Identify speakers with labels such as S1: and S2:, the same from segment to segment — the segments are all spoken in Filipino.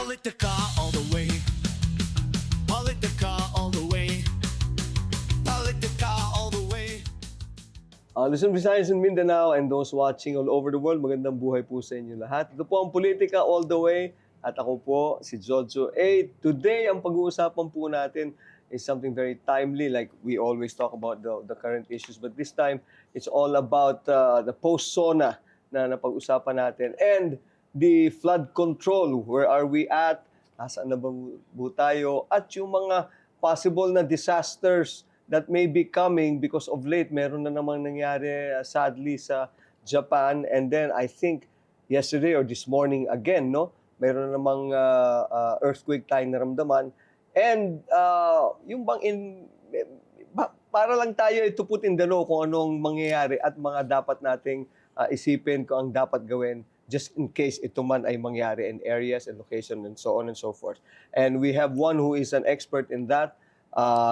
S1: Politica all the way. Politica all the way. Politica all the way.
S2: Luzon, Visayas, and Mindanao, and those watching all over the world, magandang buhay po sa inyo lahat. Ito po ang Politika All the Way, at ako po si Jojo A. Today, ang pag-uusapan po natin is something very timely, like we always talk about the current issues, but this time, it's all about the post-SONA na napag-usapan natin, and the flood control. Where are we at? Nasaan na ba tayo? At yung mga possible na disasters that may be coming because of late, meron na namang nangyari sadly sa Japan. And then I think yesterday or this morning again, no, meron na namang earthquake tayong naramdaman. And yung bang para lang tayo to put in the know kung anong mangyayari at mga dapat nating isipin kung ang dapat gawin just in case ito man ay mangyari in areas and location and so on and so forth. And we have one who is an expert in that.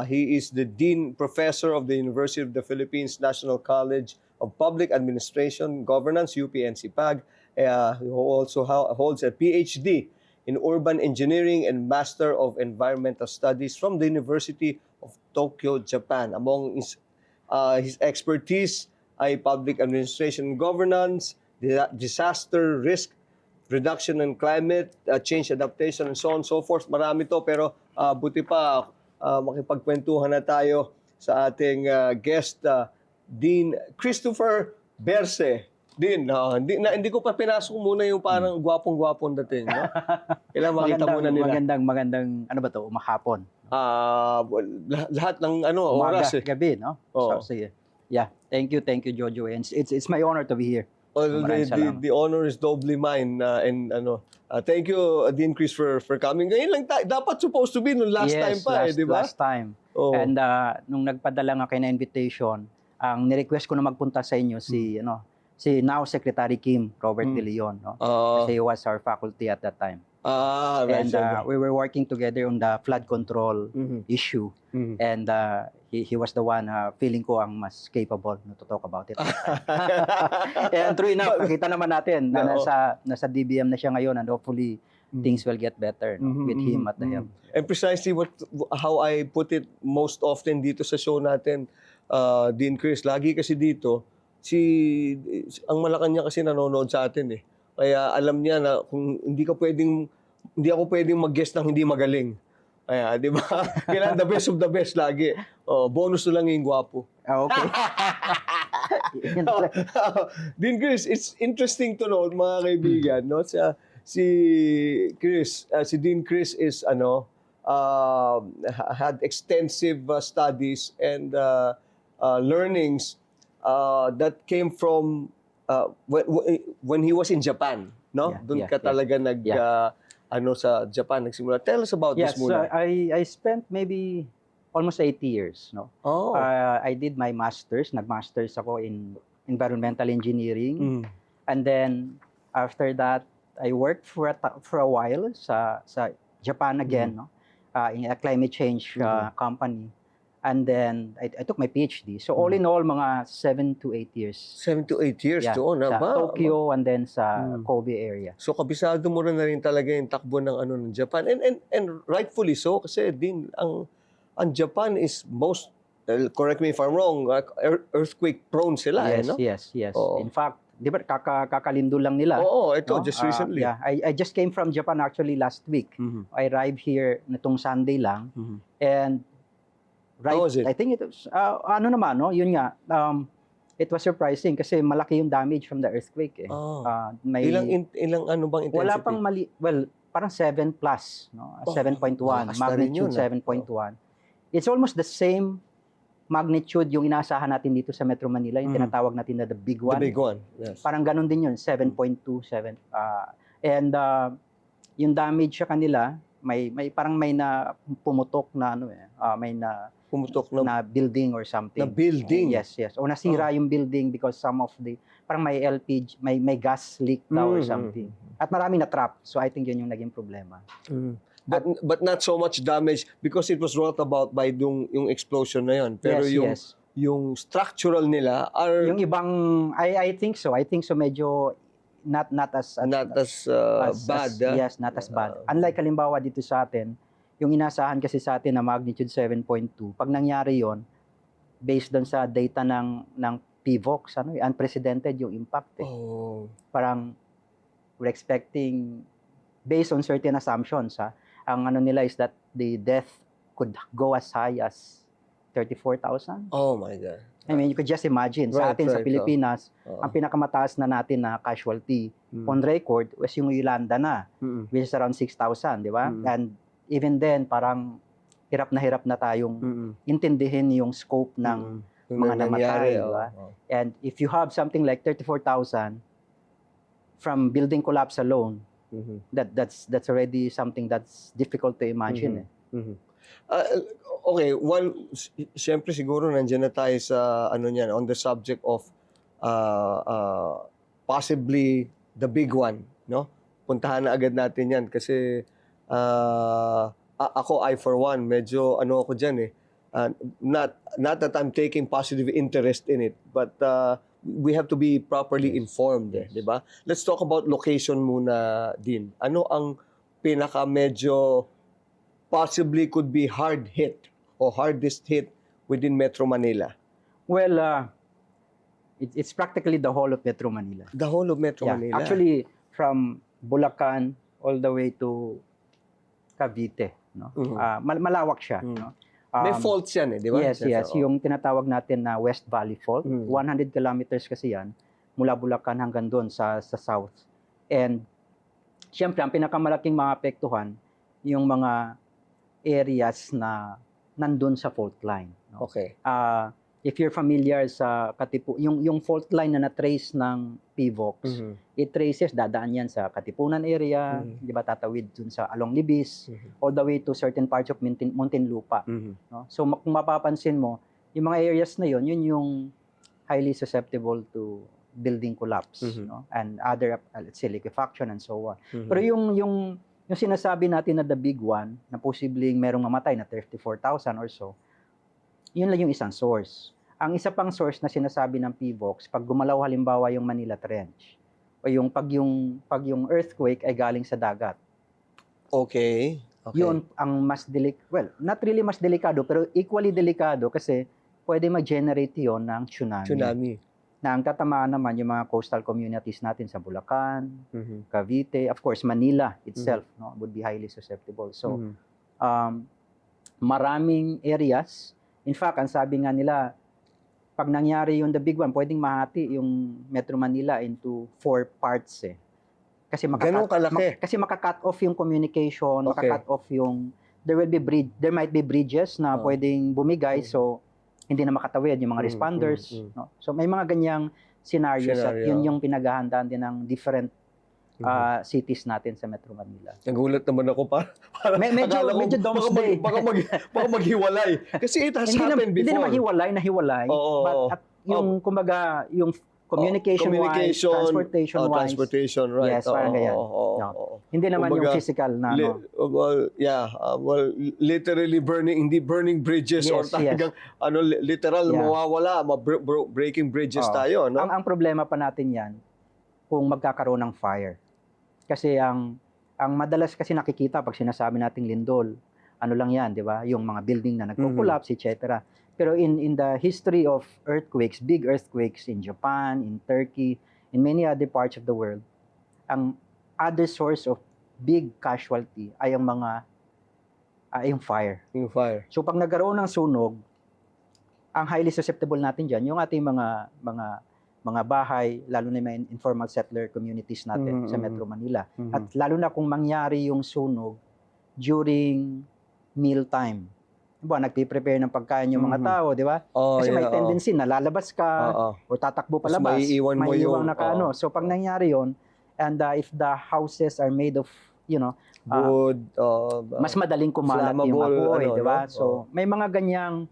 S2: He is the Dean Professor of the University of the Philippines National College of Public Administration Governance, UP-NCPAG. He also holds a PhD in Urban Engineering and Master of Environmental Studies from the University of Tokyo, Japan. Among his expertise ay public administration and governance, disaster risk reduction and climate change adaptation, and so on and so forth. Marami to, pero buti pa makipagkwentuhan na tayo sa ating guest, Dean Christopher Berce. Dean, hindi ko pa pinasok muna yung parang gwapong-gwapong dating. No? Kailangan makita muna nila.
S3: Magandang, ano ba to, umahapon?
S2: Lahat ng
S3: Umaga,
S2: oras.
S3: gabi, no?
S2: Oo.
S3: So, sige. Yeah, thank you, Jojo. And it's my honor to be here.
S2: The honor is doubly mine. Thank you, Dean Chris, for coming. Ngayon lang dapat supposed to be nung last time pa, di ba?
S3: Last time.
S2: Oh.
S3: And nung nagpadala nga kayo na invitation, ang nirequest ko na magpunta sa inyo si now Secretary Kim Robert De Leon, no? Kasi he was our faculty at that time.
S2: Right.
S3: And we were working together on the flood control issue. And he was the one feeling ko ang mas capable to talk about it. And true enough, nakita naman natin na nasa DBM na siya ngayon, and hopefully things will get better with him at the helm.
S2: And precisely how I put it most often dito sa show natin, Dean Chris, lagi kasi dito, ang Malacanang kasi nanonood sa atin eh. Kaya alam niya na kung hindi ako pwedeng mag-guest ng hindi magaling. Kaya, di ba? Kailangan the best of the best lagi. Bonus na lang yung gwapo.
S3: Okay.
S2: Dean Chris, it's interesting to know, mga kaibigan, no? Si Dean Chris is had extensive studies and learnings that came from when he was in Japan, no? Doon ka talaga sa Japan nagsimula. Tell us about this muna.
S3: I spent maybe almost 80 years, no?
S2: Oh.
S3: I did my masters, nag-masters ako in environmental engineering. And then after that, I worked for a while sa Japan again, no? In a climate change company. And then I took my PhD. So all in all, mga 7 to 8 years.
S2: 7 to 8 years doon,
S3: sa
S2: ba?
S3: Tokyo and then sa Kobe area.
S2: So kabisado mo na rin talaga yung takbo ng Japan, and rightfully so, kasi din ang Japan is most, correct me if I'm wrong, earthquake prone sila.
S3: Yes,
S2: no?
S3: yes.
S2: Oo.
S3: In fact, di ba kakalindo lang nila?
S2: Oo, ito
S3: no?
S2: just recently.
S3: I just came from Japan actually last week. I arrived here nitong Sunday lang. And
S2: how was it?
S3: I think it was, yun nga, it was surprising kasi malaki yung damage from the earthquake. Eh.
S2: Ilang bang intensity?
S3: Wala pang parang 7 plus, no? 7.1, magnitude 7.1. It's almost the same magnitude yung inaasahan natin dito sa Metro Manila, yung tinatawag natin na the big one.
S2: The big one, yes.
S3: Parang ganun din yun, 7.2, 7. And yung damage sa kanila, may na pumutok na na building or something.
S2: Na building?
S3: Yes. O nasira yung building because some of parang may LPG, may gas leak daw or something. At marami na trap. So I think yun yung naging problema.
S2: But not so much damage because it was brought about by yung explosion na yun. Pero yung structural nila are...
S3: Yung ibang, I think so. I think so medyo not as
S2: Not as bad.
S3: yes, not as bad. Unlike halimbawa dito sa atin, yung inasahan kasi sa atin na magnitude 7.2, pag nangyari yon, based doon sa data ng PVOX, unprecedented yung impact.
S2: Oh.
S3: Parang we're expecting, based on certain assumptions, ang nila is that the death could go as high as 34,000.
S2: Oh my God.
S3: I mean, you could just imagine, sa atin, sa
S2: Right.
S3: Pilipinas,
S2: Oo.
S3: ang pinakamataas na natin na casualty on record was yung Yolanda na,
S2: Mm.
S3: which is around 6,000, di ba?
S2: Mm.
S3: And even then, parang hirap na tayong
S2: Mm.
S3: intindihin yung scope ng
S2: Yung
S3: mga
S2: nangyari,
S3: namatay, di ba?
S2: oo.
S3: And if you have something like 34,000 from building collapse alone,
S2: Mhm.
S3: that's already something that's difficult to imagine.
S2: Mhm. Ah, okay, well, siyempre siguro nandiyan na tayo sa niyan, on the subject of possibly the big one, no? Puntahan na agad natin 'yan kasi ako, I for one, medyo ako diyan not that I'm taking positive interest in it, but we have to be properly informed, di ba? Let's talk about location muna din. Ano ang pinaka medyo possibly could be hard hit or hardest hit within Metro Manila?
S3: Well, it's practically the whole of Metro Manila.
S2: The whole of Metro
S3: Yeah,
S2: Manila.
S3: actually, from Bulacan all the way to Cavite, no?
S2: Mhm.
S3: Malawak siya,
S2: Mhm.
S3: no?
S2: May faults yan di ba?
S3: Yes, yes.
S2: Oo.
S3: Yung tinatawag natin na West Valley Fault.
S2: Mm.
S3: 100 kilometers kasi yan, mula Bulacan hanggang doon sa south. And, siyempre, ang pinakamalaking maapektuhan, yung mga areas na nandun sa fault line. No?
S2: Okay.
S3: If you're familiar sa yung fault line na na-trace ng PVOX,
S2: Mhm.
S3: it traces, dadaan yan sa Katipunan area,
S2: Mhm.
S3: di ba, tatawid dun sa along Libis,
S2: Mhm.
S3: all the way to certain parts of Muntinlupa.
S2: Mhm.
S3: No? So kung mapapansin mo, yung mga areas na yun yung highly susceptible to building collapse,
S2: Mhm.
S3: no? And other, let's say, liquefaction and so on.
S2: Mhm.
S3: Pero yung sinasabi natin na the big one, na posibleng merong mamatay na 34,000 or so, yun lang yung isang source. Ang isa pang source na sinasabi ng PVOX, pag gumalaw halimbawa yung Manila Trench, o pag yung earthquake ay galing sa dagat.
S2: Okay.
S3: Yun ang not really mas delikado, pero equally delikado kasi pwede mag-generate yun ng
S2: Tsunami.
S3: Na ang tatamaan naman yung mga coastal communities natin sa Bulacan,
S2: Mhm.
S3: Cavite, of course, Manila itself, no, would be highly susceptible. So,
S2: Mhm.
S3: maraming areas. In fact, ang sabi nga nila, pag nangyari yung the big one, pwedeng mahati yung Metro Manila into 4 parts Kasi
S2: Ganun kalaki.
S3: kasi maka-cut off yung communication,
S2: Okay.
S3: maka-cut off yung there might be bridges na
S2: Oh.
S3: pwedeng bumigay, so hindi na makatawid yung mga responders, no? So may mga ganyang scenarios at
S2: Scenario.
S3: yun yung pinaghahandaan din ng different cities natin sa Metro Manila.
S2: Nagulat naman ako para akala ko
S3: Medyo doomsday.
S2: baka maghiwalay. Kasi it has happened
S3: Hindi
S2: before.
S3: naman hiwalay,
S2: Oo.
S3: but at yung kumbaga yung communication-wise, transportation-wise,
S2: transportation, right.
S3: yes, parang ganyan.
S2: Oo.
S3: hindi naman
S2: Kumbaga,
S3: yung physical na
S2: literally burning bridges or
S3: Yes,
S2: talagang literal
S3: Yeah.
S2: mawawala, breaking bridges
S3: Oo.
S2: tayo, no?
S3: Ang problema pa natin yan kung magkakaroon ng fire. Kasi ang madalas kasi nakikita pag sinasabi nating lindol, ano lang yan, di ba? Yung mga building na nagko-collapse, etc. Pero in the history of earthquakes, big earthquakes in Japan, in Turkey, in many other parts of the world, ang other source of big casualty ay yung fire.
S2: Yung fire.
S3: So pag nagkaroon ng sunog, ang highly susceptible natin diyan yung ating mga bahay, lalo na may informal settler communities natin sa Metro Manila. At lalo na kung mangyari yung sunog during mealtime. Diba, nagpe-prepare ng pagkain yung mga tao, di ba? Kasi may tendency na lalabas ka o tatakbo
S2: Mas
S3: palabas.
S2: maiiwan mo yung
S3: So pag nangyari yon, and if the houses are made of,
S2: wood,
S3: mas madaling kumalat yung
S2: flammable,
S3: apoy, di ba?
S2: no?
S3: So may mga ganyang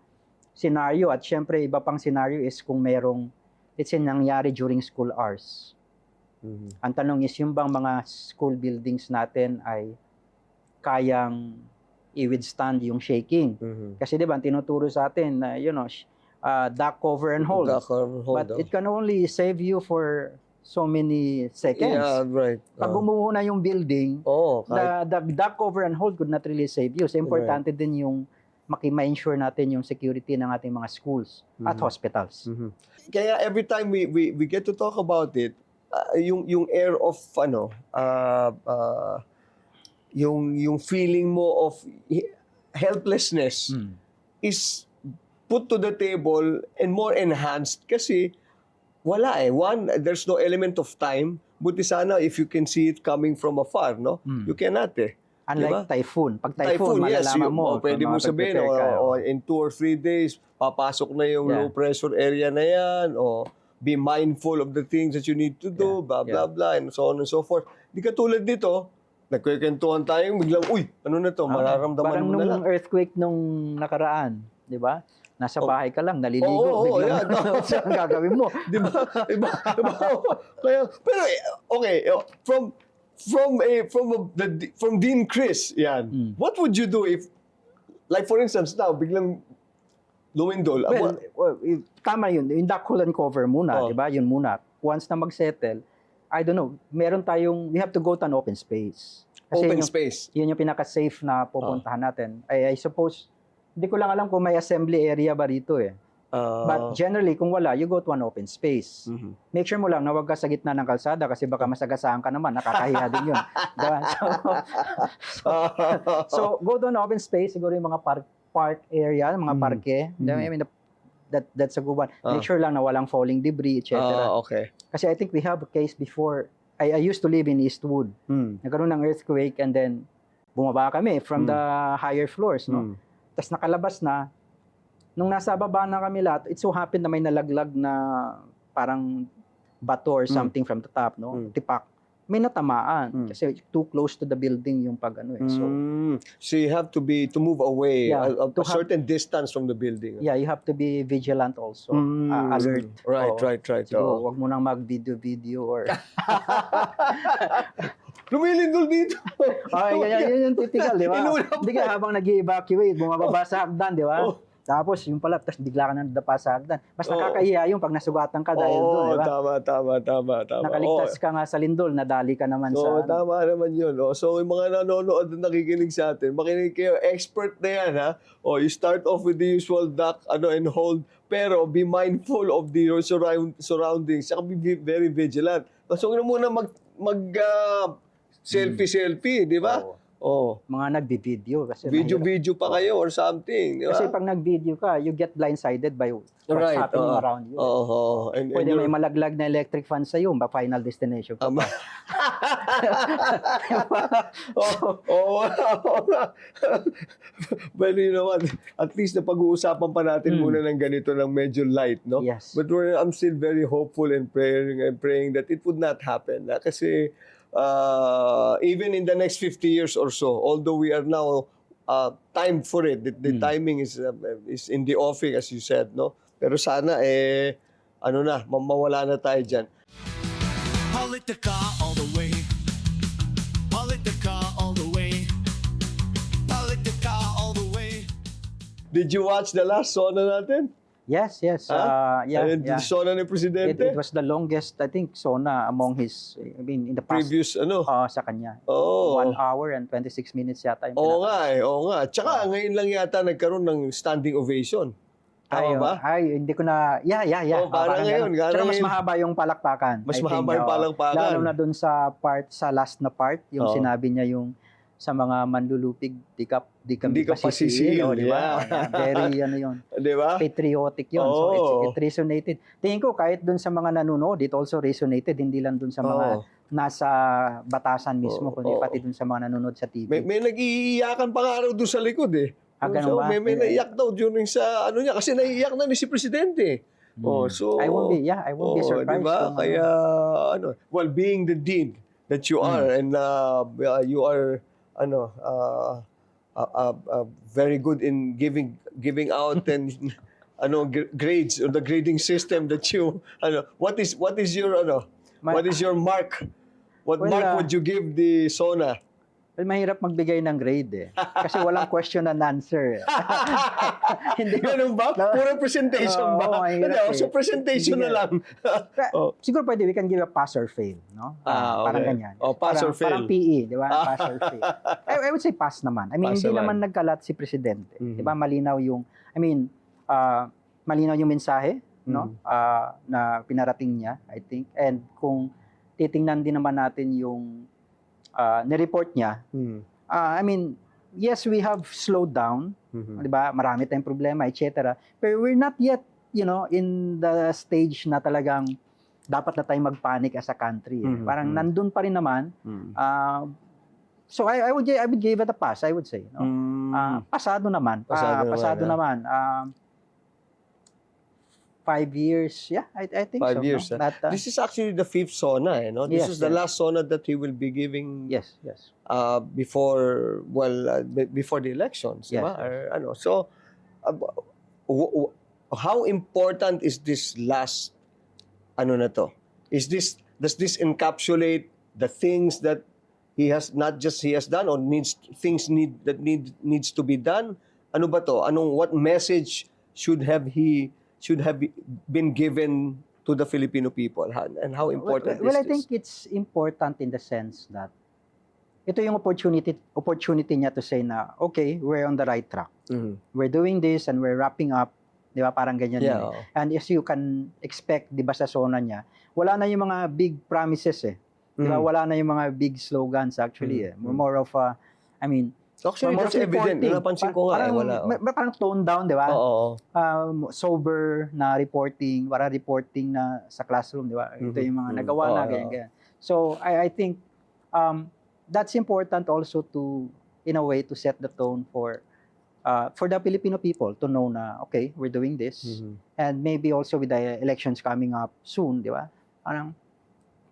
S3: scenario at syempre iba pang scenario is kung merong let's say nangyari during school hours. Ang tanong is yung bang mga school buildings natin ay kayang i-withstand yung shaking. Kasi 'di ba, tinuturo sa atin na duck cover and hold. But it can only save you for so many seconds.
S2: Yeah, right.
S3: Pag gumuho na yung building,
S2: kahit,
S3: the duck cover and hold could not really save you. So, importante din yung ma-ensure natin yung security ng ating mga schools at hospitals.
S2: Kaya every time we get to talk about it, yung air of yung feeling mo of helplessness is put to the table and more enhanced kasi wala one, there's no element of time. Buti sana if you can see it coming from afar, no? You cannot
S3: Unlike
S2: Diba?
S3: typhoon. Pag typhoon,
S2: Yes,
S3: malalaman mo.
S2: pwede mo sabihin, in 2 or 3 days, papasok na yung low pressure area na yan, o be mindful of the things that you need to do, blah, blah, blah, and so on and so forth. Di katulad dito, nagkikwentuhan tayo, biglang, uy, ano na to, mararamdaman
S3: parang
S2: mo na lang.
S3: nung earthquake nung nakaraan, di ba? Nasa bahay ka lang, naliligo. Biglang ang gagawin mo.
S2: Di ba? Kaya, pero, okay, from Dean Chris, yan, what would you do if, like for instance, now, biglang lumindol.
S3: Tama yun. Yung duck hole and cover muna, di ba? Yun muna. Once na mag-settle, I don't know, we have to go to an open space. Kasi
S2: Space.
S3: Yun yung pinaka-safe na pupuntahan natin. I suppose, hindi ko lang alam kung may assembly area ba rito eh. But generally, kung wala, you go to an open space. Make sure mo lang na huwag ka sa gitna ng kalsada kasi baka masagasaan ka naman, nakakahiya din yun. Diba? So, go to an open space, siguro yung mga park area, mga parke. I mean, that's a good one. Make sure lang na walang falling debris, etc.
S2: Okay.
S3: Kasi I think we have a case before. I used to live in Eastwood. Nagkaroon ng earthquake and then bumaba kami from the higher floors. No? Tapos nakalabas na, nung nasa baba na kami lahat, it so happened na may nalaglag na parang bato or something from the top, no? Tipak. May natamaan kasi too close to the building yung pag ano eh.
S2: So you have to move away a
S3: to
S2: certain distance from the building.
S3: Yeah, you have to be vigilant also. Alert.
S2: Right.
S3: Siguro, wag mo nang mag-video or
S2: lumilindol dito.
S3: Yun yung typical, di ba? Hindi ka habang nag-evacuate, bumababa sa hagdan, di ba? Tapos yung pala, tapos bigla ka nang dapa sa hagdan. Mas nakakahiya yung pag nasugatan ka dahil doon, di ba?
S2: Tama.
S3: Nakaligtas ka nga sa lindol, nadali ka naman sa...
S2: Tama naman yun. So, yung mga nanonood at nakikinig sa atin, makinig kayo, expert na yan, ha? You start off with the usual duck, and hold, pero be mindful of the surroundings. Saka be very vigilant. So, huwag na muna selfie, di ba?
S3: Mga nagbi-video. Kasi
S2: Video pa kayo or something. Di ba?
S3: Kasi pag nag-video ka, you get blindsided by what's happening around you. Pwede may malaglag na electric fan sa iyo, final destination ka pa.
S2: Well, you know what? At least napag-uusapan pa natin muna ng ganito ng medyo light, no?
S3: Yes.
S2: But I'm still very hopeful and praying that it would not happen. Kasi even in the next 50 years or so, although we are now timed for it, the timing is in the offing, as you said, no? Pero sana, mawala na tayo dyan.
S1: Politica all the way. Politica all the way. Politica all the way.
S2: Did you watch the last SONA natin?
S3: Yes.
S2: The SONA ni Presidente?
S3: It was the longest, I think, SONA among his, in the past.
S2: Previous,
S3: sa kanya. 1 hour and 26 minutes yata.
S2: Oo nga. Tsaka ngayon lang yata nagkaroon ng standing ovation. Tama ba?
S3: Hindi ko na,
S2: parang ngayon.
S3: Tsaka mas mahaba yung palakpakan.
S2: Mas mahaba yung palakpakan.
S3: Lalo na dun sa last na part, yung sinabi niya yung sa mga manlulupig, di kami pasisihil, di ba? Very, yun.
S2: Di ba?
S3: Patriotic yun. So, it resonated. Tingin ko, kahit dun sa mga nanonood, it also resonated, hindi lang dun sa mga nasa batasan mismo, kundi pati dun sa mga nanonood sa TV.
S2: May nag-iiyakan pa nga raw dun sa likod eh.
S3: Ganun ba?
S2: May naiyak daw during sa niya, kasi naiiyak na ni si Presidente. So,
S3: I won't be surprised.
S2: Diba? Kaya, being the dean that you are, and you are, very good in giving out and grades, or the grading system that you what is your what is your mark? What mark would you give the SONA?
S3: Well, mahirap magbigay ng grade eh. Kasi walang question and answer. Hindi.
S2: Ganun ba? Puro presentation ba?
S3: Oo, mahirap
S2: Ano,
S3: eh.
S2: so presentation
S3: Hindi
S2: na lang. Oh.
S3: Siguro pwede, we can give a pass or fail, no? Parang
S2: Okay.
S3: ganyan.
S2: Oh, pass or fail.
S3: Parang PE, di ba? Pass or fail. I would say pass naman. I mean,
S2: Pass
S3: hindi
S2: naman.
S3: naman nagkalat si Presidente.
S2: Mhm.
S3: Di ba? Malinaw yung, malinaw yung mensahe, no? Na pinarating niya, I think. And kung titingnan din naman natin yung nireport niya,
S2: Mhm.
S3: I mean, yes, we have slowed down,
S2: Mhm.
S3: 'di ba? Marami tayong problema, etc. Pero we're not yet, in the stage na talagang dapat na tayong mag-panic as a country.
S2: Mhm,
S3: Parang
S2: mhm.
S3: nandun pa rin naman.
S2: Mhm.
S3: So I would give it a pass, I would say, no?
S2: Mm.
S3: Pasado naman.
S2: Pasado naman,
S3: naman. 5 years. Yeah, I think
S2: 5
S3: so.
S2: years,
S3: No? That,
S2: This is actually the 5th SONA, no? This
S3: Yes,
S2: is the
S3: yes.
S2: last SONA that he will be giving
S3: yes.
S2: before before the elections,
S3: Yes,
S2: diba?
S3: yes.
S2: Or ano. So how important is this last na to? Does this encapsulate the things that he has done or needs to be done? Ano ba to? What message should have been given to the Filipino people, and how important
S3: Well,
S2: is
S3: I
S2: this?
S3: think it's important in the sense that ito yung opportunity niya to say na, okay, we're on the right track.
S2: Mhm.
S3: We're doing this and we're wrapping up. Di ba? Parang ganyan
S2: Yeah.
S3: yun eh. And as you can expect, di ba sa SONA niya, wala na yung mga big promises eh. Di ba?
S2: Mhm.
S3: Wala na yung mga big slogans actually eh.
S2: Mhm.
S3: More of
S2: Actually,
S3: more
S2: that's
S3: of
S2: evident.
S3: reporting.
S2: Napansin ko nga,
S3: Parang,
S2: wala.
S3: parang tone down, di ba?
S2: Oo.
S3: Sober na reporting, parang reporting na sa classroom, di ba? Ito yung mga
S2: Mhm.
S3: nagawa na,
S2: Oo.
S3: ganyan. So, I think that's important also to, in a way, to set the tone for the Filipino people to know na, okay, we're doing this.
S2: Mhm.
S3: And maybe also with the elections coming up soon, di ba? Parang,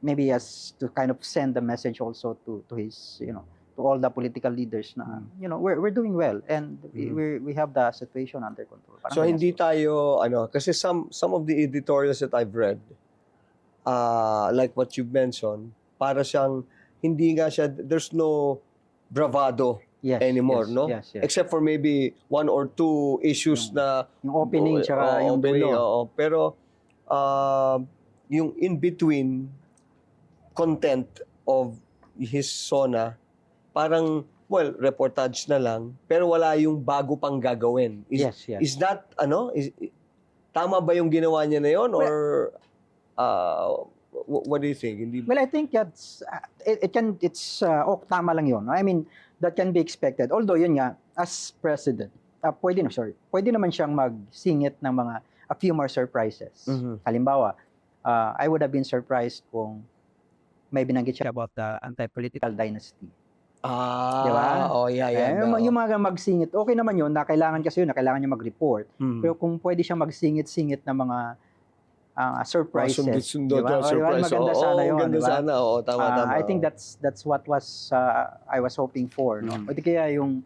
S3: maybe as to kind of send the message also to his, to all the political leaders na, we're doing well and we have the situation under control. Parang
S2: So
S3: ganyan
S2: hindi
S3: siguro.
S2: tayo kasi some of the editorials that I've read, like what you mentioned, para siyang hindi nga siya, there's no bravado
S3: Yes,
S2: anymore,
S3: yes,
S2: no?
S3: Yes, yes.
S2: Except for maybe 1 or 2 issues na
S3: Yung opening tsaka yung
S2: opening,
S3: dulo.
S2: oo. Pero yung in between content of his SONA, parang reportage na lang, pero wala yung bago pang gagawin.
S3: Yes.
S2: Is that tama ba yung ginawa niya na yon, or what do you think? Hindi
S3: Well, I think that's tama lang 'yon. I mean, that can be expected. Although yun nga, as president, pwede naman siyang magsingit ng a few more surprises.
S2: Mhm.
S3: Halimbawa, I would have been surprised kung may binanggit siya about the anti-political dynasty. Di ba?
S2: Oh, yeah.
S3: Yung mga magsingit, okay naman yun, na kailangan niya mag-report.
S2: Mhm.
S3: Pero kung pwede siyang magsingit-singit ng mga surprises.
S2: Sundot-sundot
S3: di ba?
S2: na surprise.
S3: Maganda sana yun.
S2: Ganda
S3: di ba?
S2: sana. Oo, tama.
S3: I think that's what I was hoping for. No?
S2: Mm.
S3: O di kaya yung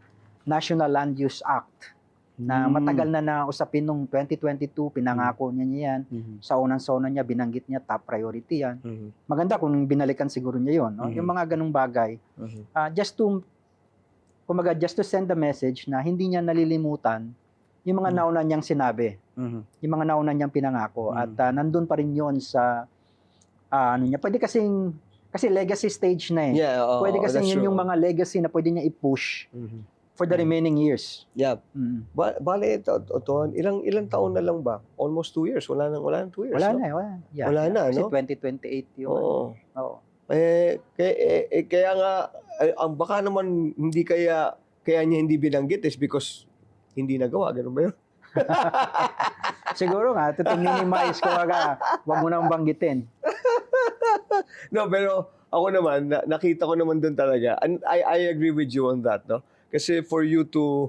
S3: National Land Use Act na matagal na usapin nung 2022, pinangako niya yan.
S2: Mhm.
S3: Sa unang SONA niya, binanggit niya, top priority yan.
S2: Mhm.
S3: Maganda kung binalikan siguro niya yun. No?
S2: Mhm.
S3: Yung mga ganung bagay,
S2: Mhm.
S3: just to send the message na hindi niya nalilimutan yung mga nauna niyang sinabi,
S2: Mhm.
S3: yung mga nauna niyang pinangako, at nandun pa rin yon sa niya. Pwede kasi legacy stage na eh.
S2: Yeah,
S3: Pwede kasi
S2: that's
S3: yun
S2: true.
S3: yung mga legacy na pwede niya i-push
S2: Mhm.
S3: for the remaining years.
S2: Yeah.
S3: Mm.
S2: Bale, ito, ilang taon na lang ba? Almost 2 years. Wala nang 2 years.
S3: Wala
S2: no?
S3: na eh. Yeah,
S2: Wala na,
S3: kasi
S2: no?
S3: 2028 yun.
S2: Oo.
S3: Oo.
S2: Kaya nga, ang baka naman kaya niya hindi binanggit is because hindi nagawa. Ganun ba yun?
S3: Siguro nga, to minimize ko wag mo nang banggitin.
S2: No, pero ako naman, nakita ko naman doon talaga. And I agree with you on that, no? Kasi for you to,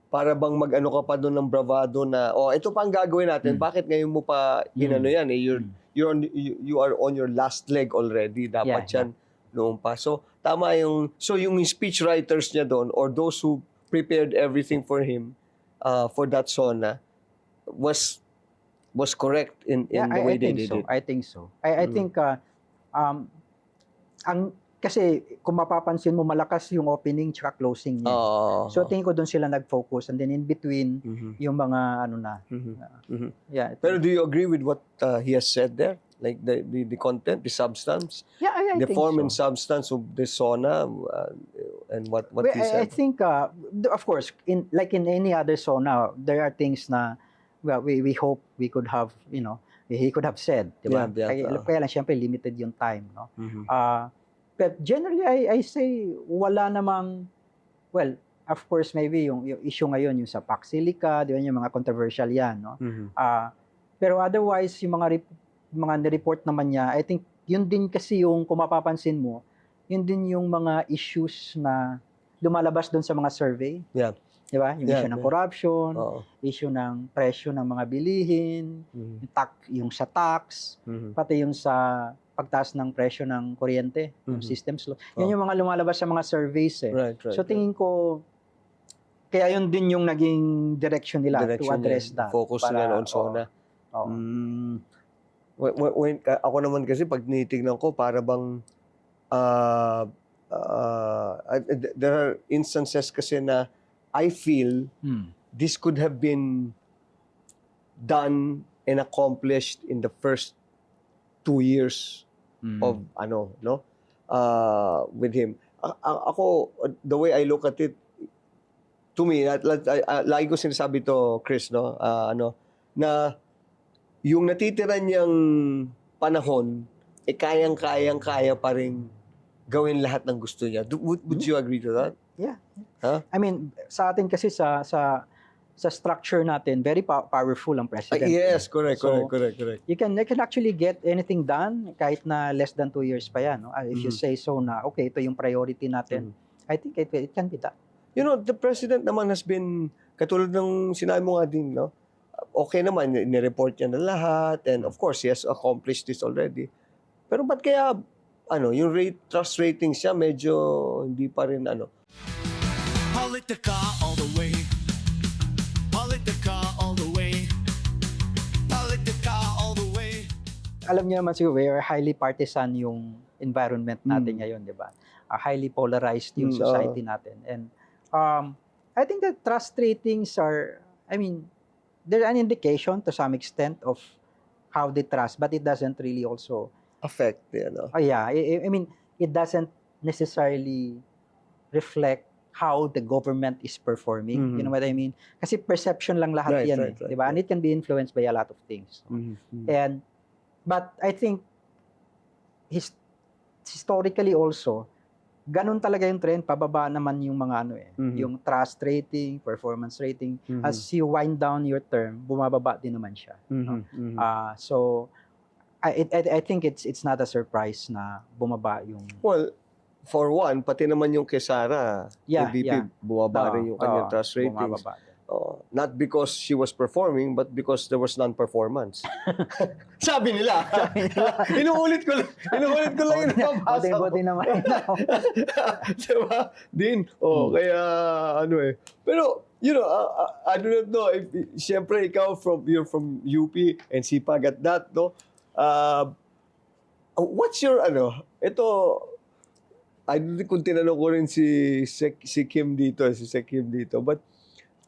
S2: para bang mag-ano ka pa doon ng bravado na, ito pa ang gagawin natin, bakit ngayon mo pa inano yan eh? You are on your last leg already. Dapat yan noon pa. So, tama yung speech writers niya doon, or those who prepared everything for him, for that SONA, was correct in the way they did it.
S3: I think so. I think kasi kung mapapansin mo, malakas yung opening tsaka closing niya. So tingin ko doon sila nag-focus, and then in between yung mga ano na. Yeah.
S2: Pero do you agree with what he has said there? Like the content, the substance,
S3: Yeah, I
S2: the
S3: think
S2: form
S3: so.
S2: and substance of the sauna, and what
S3: Well,
S2: he
S3: I
S2: said?
S3: think, of course, in any other sauna, there are things na, well, we hope we could have, he could have said, di ba?
S2: Yeah.
S3: Kaya lang, syempre, limited yung time, no?
S2: Mhm.
S3: But generally, I say, wala namang, well, of course, maybe yung issue ngayon, yung sa Paxilica, di ba, yung mga controversial yan, no?
S2: Mhm.
S3: Pero otherwise, yung mga nireport naman niya, I think, yun din kasi yung, kung mapapansin mo, yun din yung mga issues na lumalabas doon sa mga survey.
S2: Yeah.
S3: Di ba? Yung
S2: Yeah,
S3: issue ng
S2: yeah.
S3: corruption,
S2: Oo.
S3: issue ng presyo ng mga bilihin,
S2: Mhm.
S3: yung sa tax,
S2: Mhm.
S3: pati yung sa pagtaas ng presyo ng kuryente, yung
S2: Mhm.
S3: systems law. Yan
S2: Oh.
S3: yung mga lumalabas sa mga surveys eh.
S2: Right.
S3: So tingin ko, kaya yun din yung naging direction nila to
S2: Direction
S3: address
S2: niya.
S3: that.
S2: Focus nila on sauna.
S3: Oo.
S2: Ako naman kasi pag tinitignan ko, para bang there are instances kasi na I feel this could have been done and accomplished in the first 2 years of with him. Ako, the way I look at it, to me, lagi ko sinasabi to, Chris, na yung natitira niyang panahon, kaya pa rin gawin lahat ng gusto niya. Would you agree to that?
S3: Yeah.
S2: Huh?
S3: I mean, sa atin kasi sa structure natin, very powerful ang president.
S2: Yes, correct.
S3: You can actually get anything done kahit na less than 2 years pa yan. No? If you say so na, okay, ito yung priority natin, I think it can be done.
S2: You know, the president naman has been, katulad ng sinabi mo nga din, no? Okay naman, nireport niya na lahat, and of course, he has accomplished this already. Pero ba't kaya, yung trust rating siya, medyo hindi pa rin,
S1: Politica all the way. Politica all the way. Politica all the way.
S3: Alam niyo naman siguro, we are highly partisan yung environment natin ngayon, di ba? Highly polarized yung society natin. And I think that trust ratings are, they're an indication to some extent of how they trust, but it doesn't really also
S2: affect,
S3: it doesn't necessarily reflect how the government is performing. You know what I mean? Kasi perception lang lahat yan, di ba? And it can be influenced by a lot of things. But I think historically also, ganun talaga yung trend, pababa naman yung mga yung trust rating, performance rating. As you wind down your term, bumababa din naman siya. So I think it's not a surprise na bumaba yung...
S2: Well, for one, pati naman yung kay Sara, VP, bumaba rin yung kanyang trust ratings. Not because she was performing, but because there was non-performance. Sabi nila. Inuulit ko lang yung nabasa ko.
S3: Buti naman.
S2: Diba? Din. Kaya Pero, I do not know. Siyempre, you're from UP and sipag at that, no? What's your, ito, I don't think kung tinanong ko rin si Kim dito, but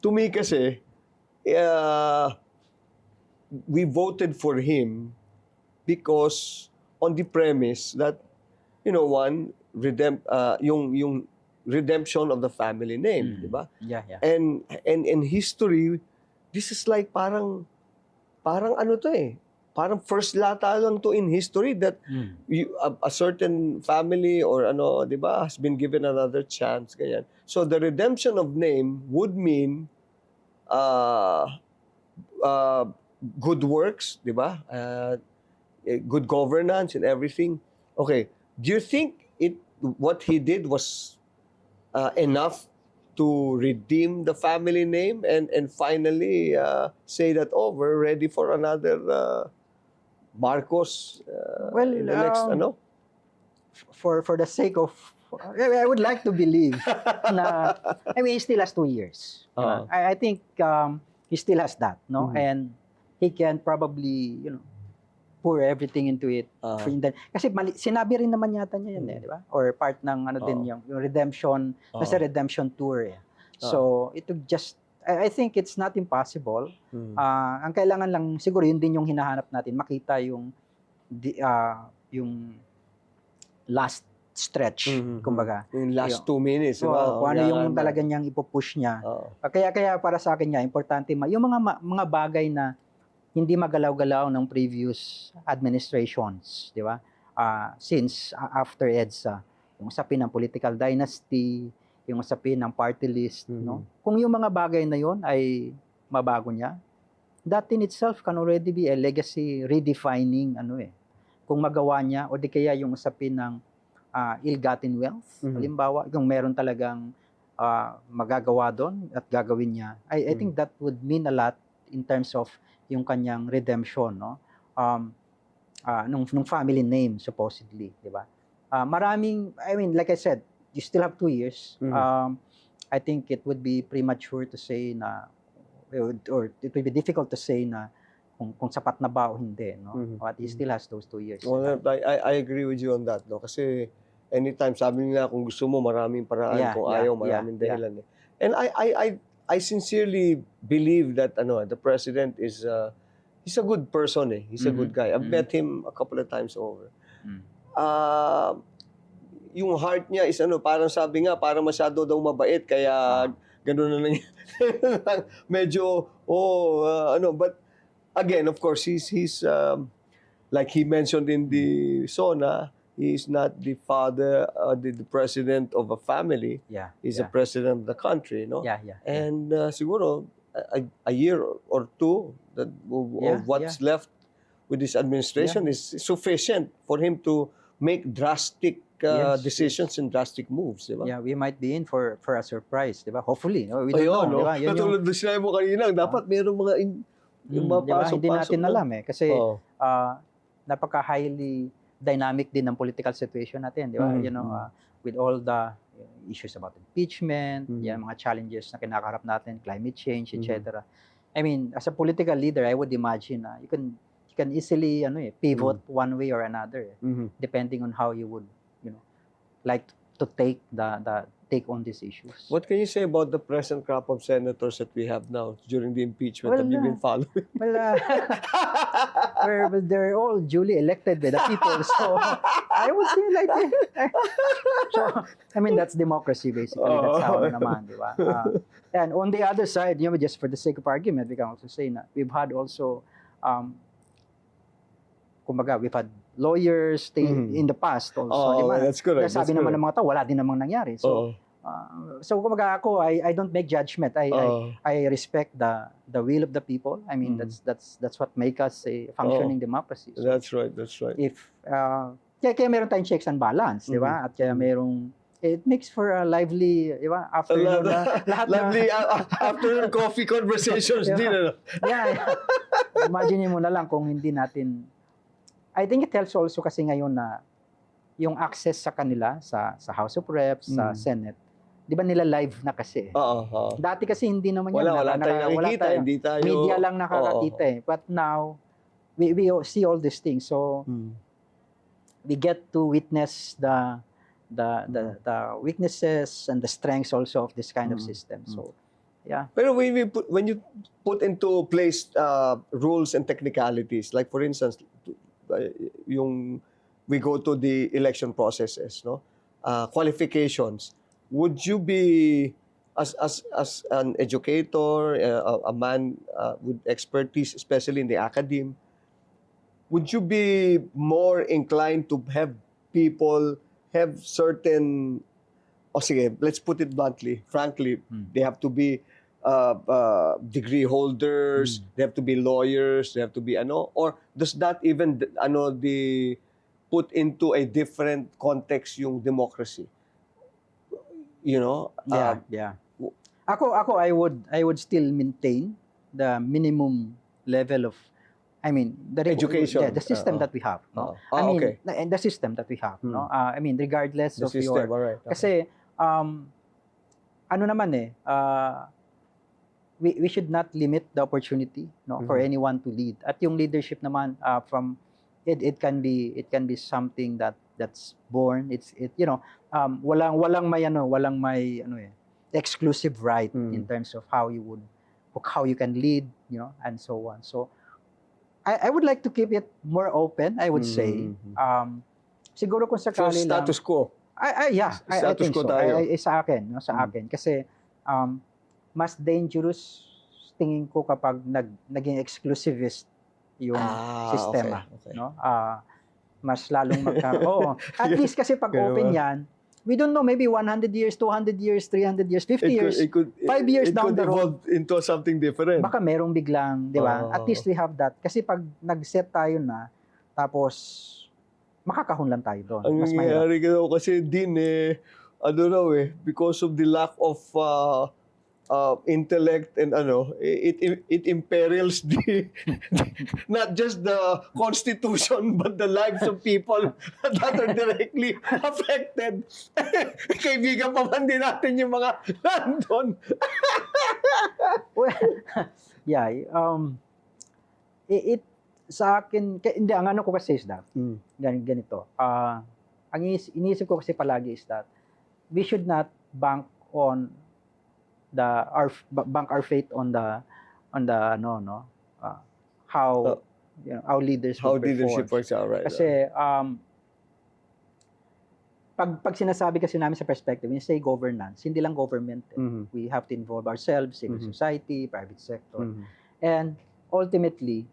S2: to me kasi, we voted for him because on the premise that, one, yung redemption of the family name, di ba?
S3: Yeah.
S2: And in history, this is like parang parang first lata lang to in history that a certain family or di ba, has been given another chance, ganyan. So the redemption of name would mean good works, di ba? Good governance and everything. Okay, do you think what he did was enough to redeem the family name and finally say that we're ready for another Marcos in the next
S3: for the sake of I would like to believe na he still has 2 years. I think he still has that, no? And he can probably, pour everything into it.
S2: Ah.
S3: Kasi sinabi rin naman yata niya yan, di ba? Or part ng din yung redemption, nasa redemption tour. So, it would just, I think it's not impossible. Ang kailangan lang, siguro yun din yung hinahanap natin, makita yung last stretch, kumbaga.
S2: Yung last 2 minutes,
S3: So,
S2: diba?
S3: kung ano yung talaga niyang ipupush niya. Kaya para sa akin importante yung mga bagay na hindi magalaw-galaw ng previous administrations, di ba? Since after EDSA, yung usapin ng political dynasty, yung usapin ng party list, no? Kung yung mga bagay na yon ay mabago niya, that in itself can already be a legacy redefining kung magawa niya o di kaya yung usapin ng ill-gotten wealth, halimbawa, yung meron talagang magagawa doon at gagawin niya. I think that would mean a lot in terms of yung kanyang redemption, no? Nung family name, supposedly, di ba? Maraming, like I said, you still have 2 years. I think it would be premature to say na, or it would be difficult to say na kung sapat na ba o hindi, no? But he still has those 2 years.
S2: Well, I agree with you on that, no? Kasi anytime, sabi nila, kung gusto mo, maraming paraan. Kung ayaw, maraming dahilan. And I sincerely believe that the president is he's a good person. He's a good guy. I've met him a couple of times over. Yung heart niya is parang sabi nga, parang masyado daw mabait, kaya gano'n na lang. Medyo, but again, of course, he's like he mentioned in the SONA, he's not the father, the president of a family. He's the president of the country, no? And siguro, a year or 2 of what's left with this administration is sufficient for him to make drastic decisions and drastic moves, di ba?
S3: Yeah, we might be in for a surprise, di ba? Hopefully, no? We don't know, di ba?
S2: Katulad na sinabi mo kanina, dapat mayroong mga yung mapasok-pasok.
S3: Hindi natin alam kasi napaka-highly dynamic din ng political situation natin, di ba? With all the issues about impeachment, mga challenges na kinakaharap natin, climate change, etc. As a political leader, I would imagine you can easily pivot one way or another, depending on how you would like to take on these issues.
S2: What can you say about the present crop of senators that we have now during the impeachment? Have you been following?
S3: Well, they're all duly elected by the people, so I would say so, that's democracy basically. That's how naman, di ba? And on the other side, just for the sake of argument, we can also say na we've had also, kumbaga, we've had lawyers in the past also.
S2: That's correct.
S3: Sabi naman ng mga tao, wala din namang nangyari. So, kumbaga ako, I don't make judgment. I respect the will of the people. That's what make us a functioning democracy. So,
S2: that's right.
S3: If kaya meron tayong checks and balance, di ba? At kaya it makes for a lively, di ba? Afternoon,
S2: lively afternoon coffee conversations din.
S3: Imagine mo na lang kung hindi natin. I think it helps also kasi ngayon na yung access sa kanila sa House of Reps, sa Senate, di ba nila live na kasi? Dati kasi hindi naman yan.
S2: Wala tayong nakikita, hindi tayo.
S3: Media lang nakakakita But now, we see all these things. So, we get to witness the weaknesses and the strengths also of this kind of system. So, yeah.
S2: Pero when you put into place rules and technicalities, like for instance, we go to the election processes, no? Qualifications. Would you be as an educator, a man with expertise, especially in the academe, would you be more inclined to have people have certain, let's put it bluntly, frankly, they have to be degree holders, they have to be lawyers, they have to be or does that even put into a different context yung democracy?
S3: Ako I would still maintain the minimum level of the
S2: education,
S3: the system that we have, no? The system that we have, no? Regardless
S2: the
S3: of
S2: system,
S3: your
S2: right.
S3: Kasi we should not limit the opportunity, no, for anyone to lead. At yung leadership naman from it can be something that's born. Walang may exclusive right in terms of how you can lead, and so on. So I would like to keep it more open, I would say. Siguro kung
S2: So,
S3: sakali lang.
S2: status quo.
S3: I
S2: Status
S3: think
S2: quo
S3: so.
S2: tayo.
S3: Sa akin, sa akin. Kasi mas dangerous tingin ko kapag naging exclusivist yung sistema.
S2: Okay.
S3: No? Mas lalong Oo. At least kasi pag
S2: Ganun
S3: open
S2: ba?
S3: yan, we don't know, maybe 100 years, 200 years, 300 years, 50 years.
S2: It could
S3: 5 years down the road.
S2: evolve into something different.
S3: Baka merong biglang, di ba?
S2: Oo.
S3: At least we have that. Kasi pag nag-set tayo na, tapos makakahon lang tayo doon.
S2: Ang
S3: Mas mahirap.
S2: nangyayari kasi din because of the lack of intellect and it imperils not just the constitution but the lives of people that are directly affected. Kaibigan pa man din natin yung mga nandun.
S3: Well, yeah, it sa akin, hindi, ang ano ko kasi is that, ganito, ang iniisip ko kasi palagi is that, we should not bank on our faith on the how leaders
S2: How
S3: will
S2: leadership
S3: perform.
S2: works out, right?
S3: Kasi pag sinasabi kasi namin sa perspective, when you say governance, hindi lang government. We have to involve ourselves, civil society, private sector. And ultimately,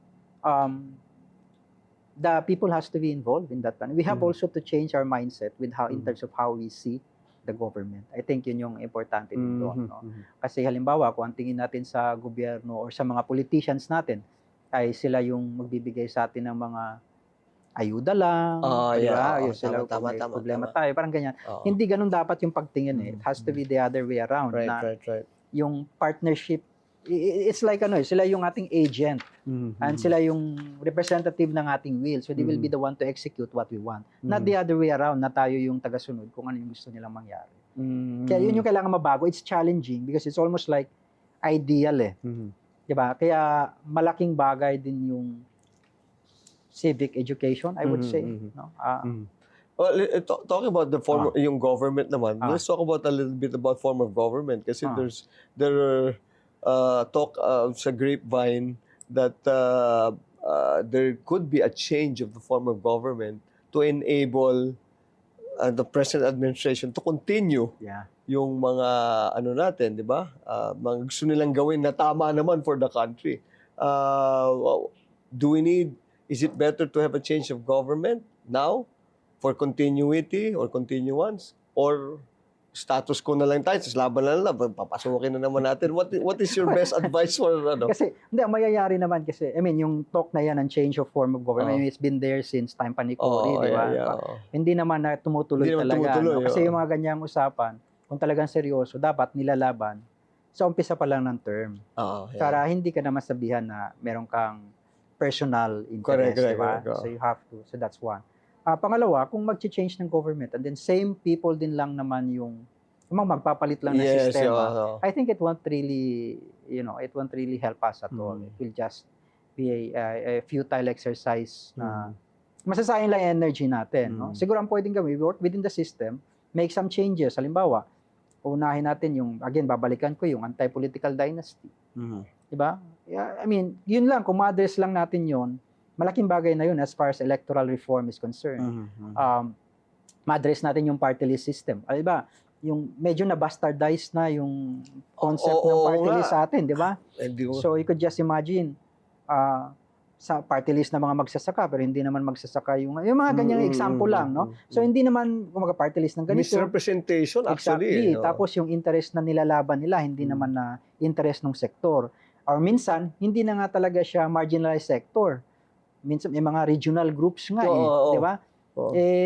S3: the people has to be involved in that. We have also to change our mindset with in terms of how we see the government. I think yun yung importante din doon. No? Kasi halimbawa, kung ang tingin natin sa gobyerno or sa mga politicians natin, ay sila yung magbibigay sa atin ng mga ayuda lang, di ba? Sila
S2: tama,
S3: may problema tayo, parang ganyan. Hindi ganun dapat yung pagtingin. It has to be the other way around.
S2: Right.
S3: Yung partnership, it's like sila yung ating agent and sila yung representative ng ating will. So they will be the one to execute what we want. Not the other way around na tayo yung tagasunod kung ano yung gusto nilang mangyari. Kaya yun yung kailangan mabago. It's challenging because it's almost like ideal Diba? Kaya malaking bagay din yung civic education, I would say. No?
S2: Well, talking about the form yung government naman, let's talk about a little bit about form of government kasi there are talk sa grapevine that there could be a change of the form of government to enable the present administration to continue yung mga natin, di ba? Mga gusto nilang gawin na tama naman for the country. Is it better to have a change of government now for continuity or continuance, or status quo na lang tayo, laban na lang, papasukin na naman natin. What is your best advice for
S3: Kasi, hindi, ang mayayari naman kasi, yung talk na yan ng change of form of government, it's been there since time pa ni Cory, di ba? Hindi naman na tumutuloy talaga. Kasi yung mga ganyang usapan, kung talagang seryoso, dapat nilalaban sa umpisa pa lang ng term. Para hindi ka na masabihan na meron kang personal interest, di ba? So you have to. So that's one. Pangalawa, kung mag-change ng government and then same people din lang naman yung magpapalit lang ng sistema, I think it won't really, it won't really help us at all. It will just be a futile exercise na masasayang lang energy natin. No? Siguro ang pwedeng gawin, we work within the system, make some changes. Halimbawa, unahin natin babalikan ko yung anti-political dynasty. Diba? Yun lang, kung ma-address lang natin yun, malaking bagay na yun as far as electoral reform is concerned. Ma-address natin yung party list system. Diba? Yung medyo na-bastardized na yung concept ng party list sa atin, di ba? So you could just imagine sa party list na mga magsasaka pero hindi naman magsasaka yung mga ganyang example lang, no? So hindi naman party list ng ganito.
S2: Misrepresentation actually.
S3: Exactly. Tapos yung interest na nilalaban nila hindi naman na interest ng sektor. Or minsan hindi na nga talaga siya marginalized sector. Minsan may mga regional groups nga di ba?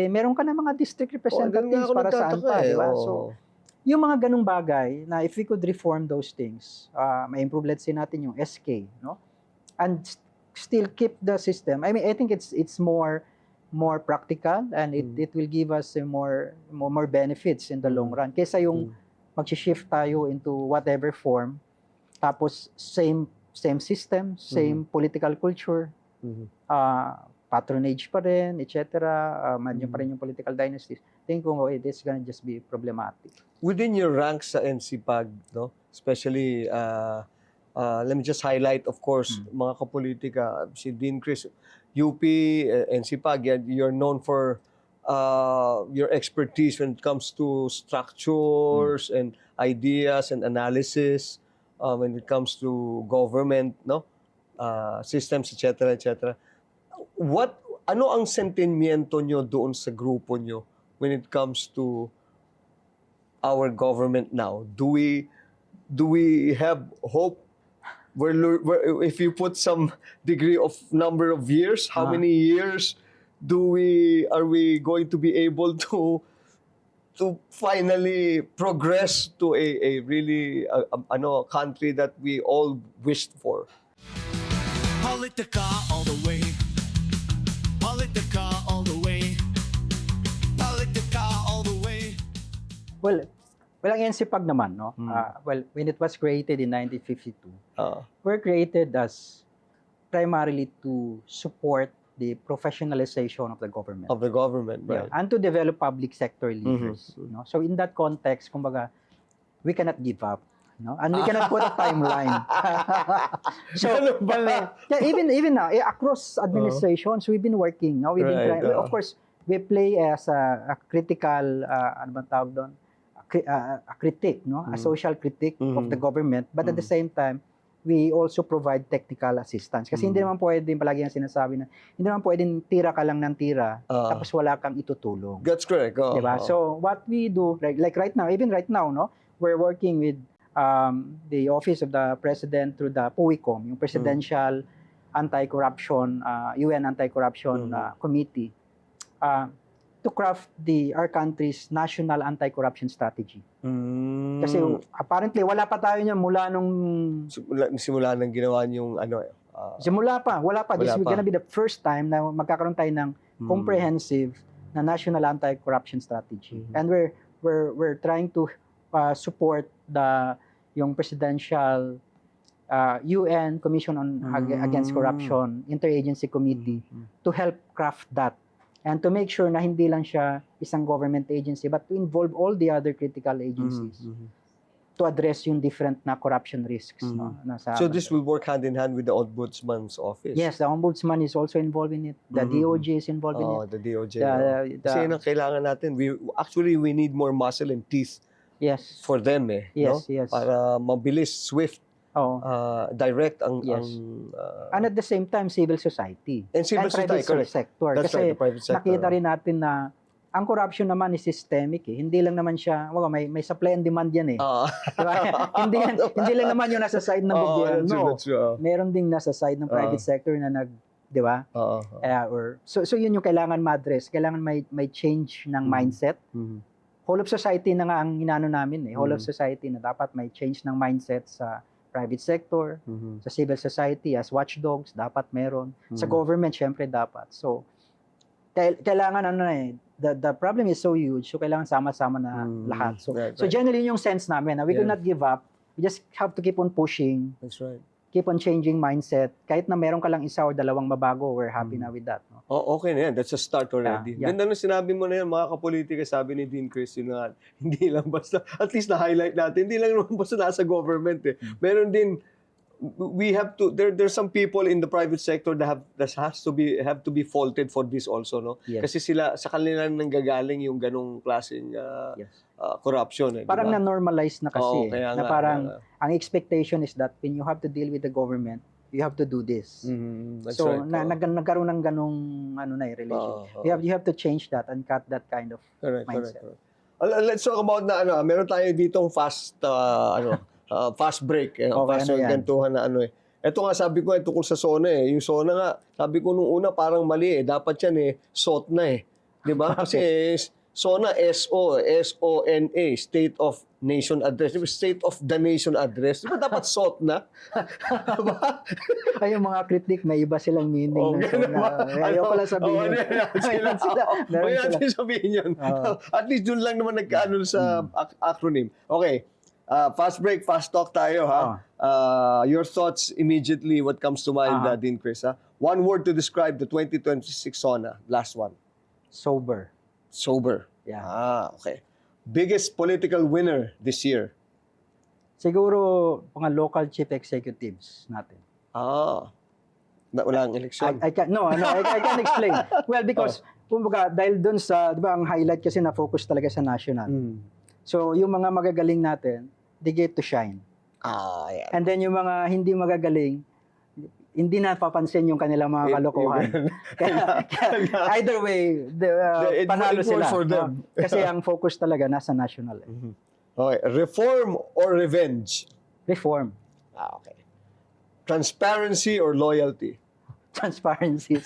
S3: Meron ka na mga district representatives para saan pa, di ba? So, yung mga ganung bagay na if we could reform those things, ma-improve let's say natin yung SK, no? And still keep the system. I think it's more practical and it will give us more benefits in the long run. Kaysa yung mag-shift tayo into whatever form, tapos same system, same political culture, patronage pa rin, etc. Mandiyan pa rin yung political dynasties. Tingin ko, it's gonna just be problematic.
S2: Within your ranks sa NCPAG, no? Especially, let me just highlight, of course, mga kapolitika, si Dean Chris, UP, NCPAG, you're known for your expertise when it comes to structures and ideas and analysis, when it comes to government, no? Systems, etc., etc. Ano ang sentimiento nyo doon sa grupo nyo when it comes to our government now? Do we have hope? If you put some degree of number of years, how many years are we going to be able to finally progress to a really country that we all wished for?
S1: Politica all the way. Politica all the way. Politica all the way.
S3: Well, ang NCPAG naman, no? When it was created in 1952, were created as primarily to support the professionalization of the government.
S2: Of the government, right?
S3: And to develop public sector leaders. No? So in that context, kumbaga, we cannot give up. No? And we cannot put a timeline. So even now, across administrations, we've been working. No? We've been trying, of course, we play as a critical, ano ba tawag doon? A critic, no? A social critic of the government. But at the same time, we also provide technical assistance. Kasi hindi naman pwedeng, palagi ang sinasabi na, hindi naman pwedeng tira ka lang ng tira, tapos wala kang itutulong.
S2: That's correct.
S3: Diba? So what we do, like right now, even right now, no, we're working with the Office of the President through the POECOM, yung Presidential Anti-Corruption, UN Anti-Corruption Committee, to craft our country's national anti-corruption strategy. Kasi apparently wala pa tayo niyan mula nung
S2: simula nang ginawa yung
S3: wala pa. This is gonna be the first time na magkakaroon tayo ng comprehensive na national anti-corruption strategy. And we're trying to support yung presidential UN Commission on Against Corruption Interagency Committee to help craft that. And to make sure na hindi lang siya isang government agency, but to involve all the other critical agencies to address yung different na corruption risks. No,
S2: so this will work hand in hand with the Ombudsman's office?
S3: Yes, the Ombudsman is also involved in it. The DOJ is involved in it.
S2: The DOJ. Kasi yun ang kailangan natin. We need more muscle and teeth for them.
S3: Yes,
S2: no?
S3: yes.
S2: Para mabilis, swift, direct ang
S3: and at the same time civil society
S2: and private
S3: sector.
S2: That's
S3: Kasi
S2: right, the private sector.
S3: Nakita rin natin na ang corruption naman is systemic hindi lang naman siya may supply and demand yan diba? hindi lang naman yung nasa side ng gobyerno. Meron ding nasa side ng private sector na di ba? So yun yung kailangan ma-address. Kailangan may change ng mindset. Whole of society na nga ang inano namin whole of society na dapat may change ng mindset sa private sector, sa civil society, as watchdogs, dapat meron. Sa government, syempre dapat. So, kailangan the problem is so huge, so kailangan sama-sama na lahat. So generally yung sense namin na we will not give up. We just have to keep on pushing.
S2: That's right.
S3: Keep on changing mindset. Kahit na meron ka lang isa or dalawang mabago, we're happy na with that. No?
S2: Okay na yan. That's a start already. Ganda na sinabi mo na yan, mga kapolitika, sabi ni Dean Chris, nga, hindi lang basta, at least na-highlight natin, hindi lang naman basta nasa government Meron din, we have to, there's some people in the private sector that have to be faulted for this also, no?
S3: Yes.
S2: Kasi sila, sa kanila nanggagaling yung ganong klaseng corruption.
S3: Parang
S2: diba?
S3: na-normalize na kasi.
S2: Kaya
S3: na parang, ang expectation is that when you have to deal with the government, you have to do this.
S2: That's
S3: so,
S2: right.
S3: nagkaroon ng ganong relation. You have to change that and cut that kind of mindset.
S2: Correct. Let's talk about meron tayo ditong fast break. Fast gantuhan na Ito nga sabi ko tungkol sa SONA Yung SONA nga, sabi ko nung una parang mali Dapat yan SOTNA 'Di ba? Kasi SONA, S-O-N-A, State of Nation Address. State of the Nation Address. Di ba dapat SOTNA? Diba?
S3: Ay, yung mga critic, may iba silang meaning. Ayaw ko lang sabihin.
S2: Meron natin sabihin yun. At least dun lang naman nagkaano sa acronym. Okay. Fast break, fast talk tayo, ha? Your thoughts immediately, what comes to mind, Dean Chris, ha? One word to describe the 2026 SONA. Last one.
S3: Sober.
S2: Sober.
S3: Yeah.
S2: Okay. Biggest political winner this year.
S3: Siguro mga local chief executives natin.
S2: Wala ang eleksyon.
S3: I can explain. Well, because kumbaga dahil doon sa, 'di ba, ang highlight kasi na focus talaga sa national. So, yung mga magagaling natin, they get to shine.
S2: Yan.
S3: And then yung mga hindi magagaling, hindi napapansin yung kanilang mga kalokohan. Kaya either way, panalo
S2: it works
S3: sila.
S2: for them.
S3: Kasi ang focus talaga nasa national.
S2: Okay. Reform or revenge?
S3: Reform.
S2: Okay. Transparency or loyalty?
S3: Transparency.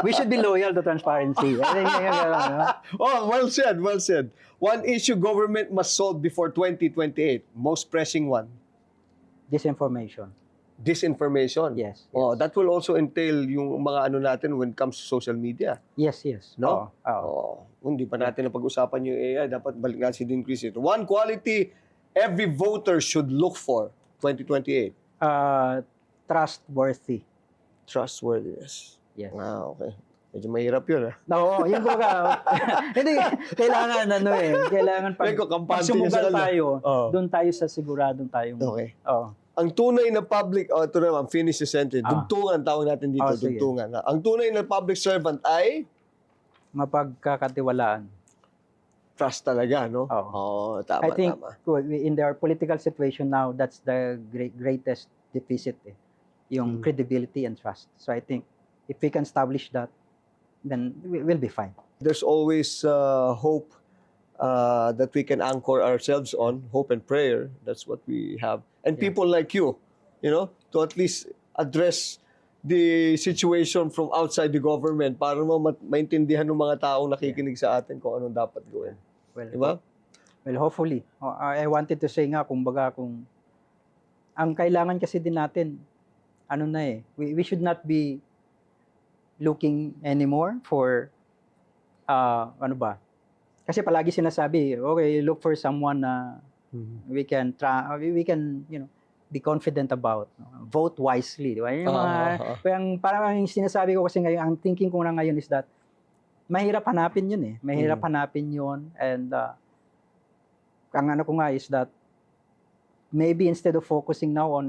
S3: We should be loyal to transparency. I think,
S2: Well said, well said. One issue government must solve before 2028. Most pressing one.
S3: disinformation.
S2: Disinformation.
S3: Yes.
S2: That will also entail yung mga ano natin when it comes to social media.
S3: Yes.
S2: No?
S3: Oo.
S2: Hindi pa natin napag-usapan yung AI. Dapat balik natin si Dean Chris ito. One quality every voter should look for 2028.
S3: Trustworthy.
S2: Trustworthiness.
S3: Yes.
S2: Okay. Medyo mahirap yun,
S3: Oo, yung kumbaga, hindi, kailangan kailangan pag
S2: kampante niya sa
S3: sumugal
S2: kanila.
S3: tayo,
S2: Oo.
S3: doon tayo sa siguradong tayong,
S2: Okay.
S3: Oo.
S2: Ang tunay na public, ito naman, finish the sentence. Dugtungan, tawag natin dito,
S3: Sige.
S2: dugtungan. Ang tunay na public servant ay
S3: Mapagkakatiwalaan.
S2: trust talaga, no?
S3: Oo.
S2: Tama,
S3: I think
S2: tama.
S3: in our political situation now, that's the greatest deficit, yung credibility and trust. So I think if we can establish that, then we'll be fine.
S2: There's always hope that we can anchor ourselves on, hope and prayer. That's what we have. And people like you, to at least address the situation from outside the government para maintindihan ng mga taong nakikinig sa atin kung anong dapat gawin.
S3: Well,
S2: Diba?
S3: Well, hopefully. I wanted to say nga, kung ang kailangan kasi din natin, we should not be looking anymore for, kasi palagi sinasabi, okay, look for someone na we can be confident about. Vote wisely. Di ba? Yung parang yung sinasabi ko kasi ngayon, ang thinking ko na ngayon is that, mahirap hanapin yun Mahirap hanapin yun. And ang ano ko nga is that, maybe instead of focusing now on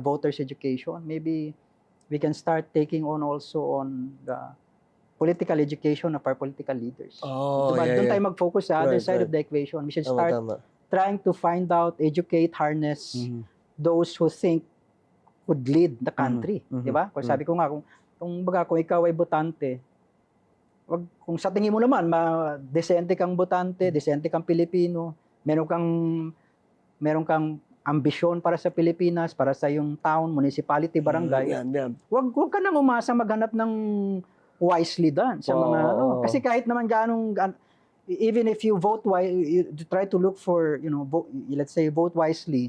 S3: voters education, maybe we can start taking on also on the political education of our political leaders. Doon tayo mag-focus sa other side of the equation. We should start trying to find out, educate, harness those who think would lead the country. Di ba? Kung sabi ko nga, kung ikaw ay botante, kung sa tingin mo naman, desente kang botante, desente kang Pilipino, meron kang ambisyon para sa Pilipinas, para sa iyong town, municipality, barangay. Wag ka nang umasa maghanap ng wisely done sa mga kasi kahit naman even if you vote you try to look for, let's say vote wisely,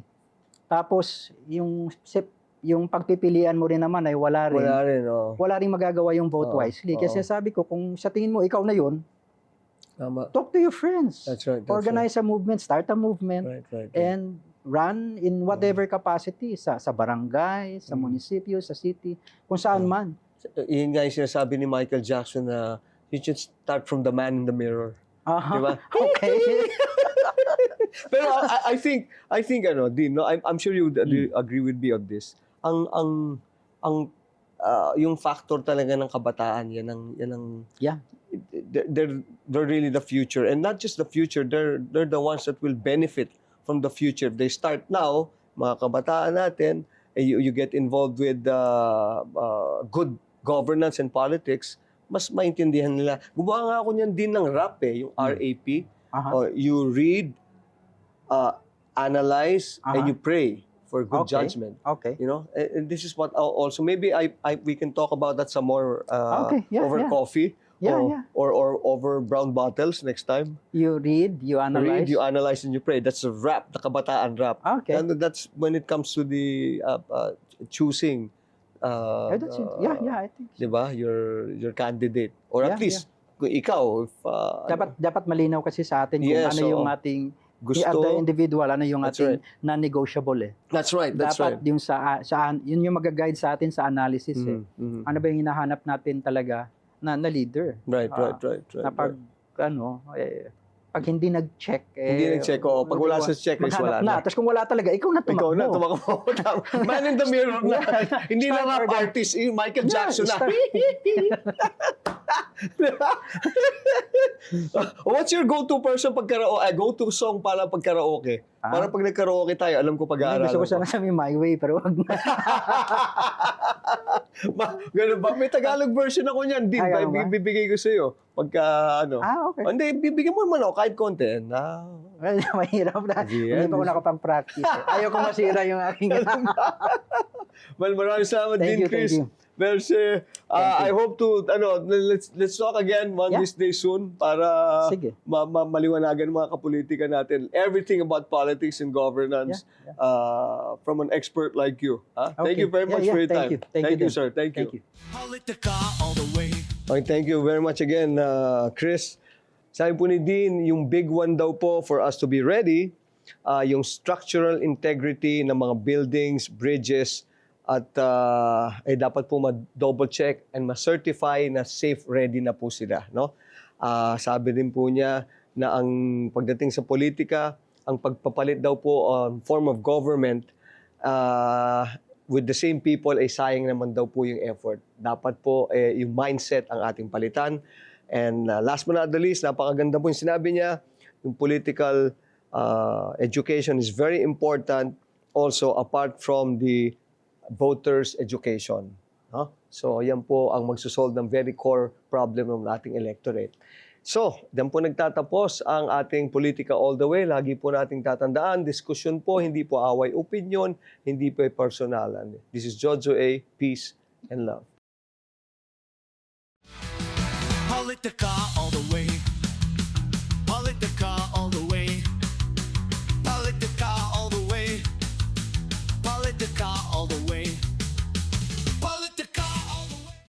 S3: tapos yung pagpipilian mo rin naman ay wala rin magagawa yung vote wisely. Kasi sabi ko, kung sa tingin mo ikaw na yun, talk to your friends.
S2: That's right.
S3: Organize a movement, start a movement,
S2: Right.
S3: and run in whatever capacity, sa barangay, sa munisipyo, sa city, kung saan man.
S2: Yun nga yung sinasabi ni Michael Jackson na you should start from the man in the mirror. Diba?
S3: Okay.
S2: Pero I think Dean, I'm sure you agree with me on this. Yung factor talaga ng kabataan, yan ang they're really the future, and not just the future, they're the ones that will benefit from the future. They start now, mga kabataan natin, you get involved with good governance and politics, mas maintindihan nila. Gumawa nga ako niyan din ng RAP yung RAP. You read, analyze, and you pray for good judgment.
S3: Okay.
S2: And this is what also maybe we can talk about that some more over coffee. Or over brown bottles next time.
S3: You read, you analyze.
S2: Read, you analyze, and you pray. That's a rap, the kabataan rap.
S3: Okay.
S2: And that's when it comes to the choosing.
S3: I think so.
S2: Diba? Your candidate, or at least kung ikaw.
S3: Dapat malinaw kasi sa atin kung ano yung ating
S2: gusto.
S3: of the individual, ano yung
S2: That's
S3: ating non-negotiable eh.
S2: That's right, that's
S3: Dapat
S2: right.
S3: yung yun yung mag-guide sa atin sa analysis eh. Ano ba yung hinahanap natin talaga na leader?
S2: Right,
S3: Ah,
S2: right.
S3: Na pag pag hindi nag-check
S2: Hindi nag-check, oo. Pag wala sa checklist, wala
S3: maghanap
S2: na.
S3: Tapos kung wala talaga, ikaw na
S2: Ikaw
S3: tumakbo.
S2: na, tumakbo. Man in the mirror na. Hindi na rap artist, yung Michael Jackson na. What's your go-to person pag karaoke? Go-to song para pag karaoke? Para pag nag-karaoke tayo, alam ko pag-aaralan
S3: Gusto ko sana sa My Way, pero wag na.
S2: Ganun ba? May Tagalog version ako niyan. Di ba?
S3: Ayaw ba?
S2: Bibigay ko sa'yo. Pagka,
S3: Okay.
S2: Hindi, bibigyan mo naman ako kahit konti.
S3: Well, mahirap na.
S2: Yeah,
S3: Hindi pa ako nakapag-practice. Ayaw ko masira yung aking...
S2: Well, maraming salamat din,
S3: Thank you,
S2: Chris.
S3: thank you.
S2: Mercy, I hope to, let's talk again one this day soon para
S3: Sige.
S2: maliwanagan ng mga kapolitika natin. Everything about politics and governance from an expert like you. Thank you very much for your time.
S3: Thank you,
S2: sir. Thank you.
S1: Politica all the way.
S2: Okay, thank you very much again, Chris. Sabi po ni Dean, yung big one daw po for us to be ready, yung structural integrity ng mga buildings, bridges, at dapat po ma-double check and ma-certify na safe ready na po sila. No? Sabi din po niya na ang pagdating sa politika, ang pagpapalit daw po form of government with the same people ay sayang naman daw po yung effort. Dapat po yung mindset ang ating palitan. And last but not the least, napakaganda po yung sinabi niya, yung political education is very important also apart from the voters' education. So, yan po ang magsusolve ng very core problem ng ating electorate. So, yan po nagtatapos ang ating Politika All the Way. Lagi po nating tatandaan, diskusyon po, hindi po away opinion, hindi po personalan. This is Jojo A. Peace and love.
S1: Politica